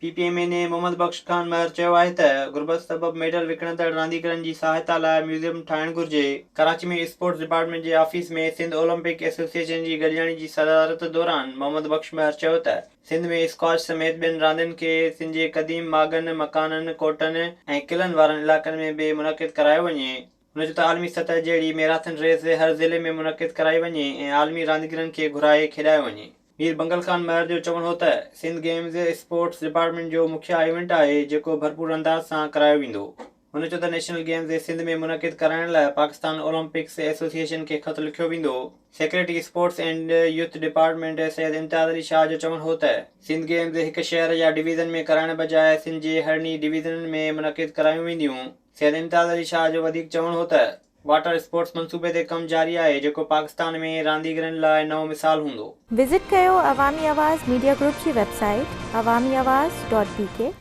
PPMA ने मोहम्मद बख्श खान महर चयो आहे त गुरबत सबब मेडल विकिणंदड़ रांदीगरनि जी सहायता लाइ म्यूज़ियम ठाहिणु घुर्जे। कराची में स्पोर्ट्स डिपार्टमेंट जे ऑफिस में सिंध ओलंपिक एसोसिएशन जी गॾिजाणी जी सदारत दौरान मोहम्मद बख्श महर चयो त सिंध में स्क्वाश समेत ॿियनि रांदियुनि खे सिंध जे क़दीम बाग़नि, मकाननि, कोटनि ऐं क़िलनि वारनि इलाइक़नि में बि मुनक़िद करायो वञे। हुन चयो त आलमी सतह जहिड़ी मैराथन रेस हर ज़िले में मुनक़िद कराई वञे ऐं आलमी रांदीगरनि खे घुराए खेॾायो वञे। मीर बंगल खान महर जो चवणु हो त सिंध गेम्स स्पोर्ट्स डिपार्टमेंट जो मुख्य इवेंट आहे जेको भरपूर अंदाज़ सां करायो वेंदो। हुन चयो त नेशनल गेम्स सिंध में मुनक़िद कराइण लाइ पाकिस्तान ओलंपिक्स एसोसिएशन खे ख़त लिखियो वेंदो। Secretary sports and youth department Syed Imtiaz Ali Shah जो चवणु हो त सिंध गेम्स हिकु शहर या डिवीज़न में कराइण बजाए सिंध जे हरनी डिवीज़ननि में मुनक़िद करायूं वेंदियूं। सैयद इम्तियाज़ अली शाह जो वधीक चवणु हो त वाटर स्पोर्ट्स मंसूबे ते कमु जारी आहे जेको पाकिस्तान में रांदीगरनि लाइ नओं मिसाल हूंदो। विज़िट कयो अवामी आवाज़ मीडिया ग्रुप जी वेबसाइट awamiawaz.pk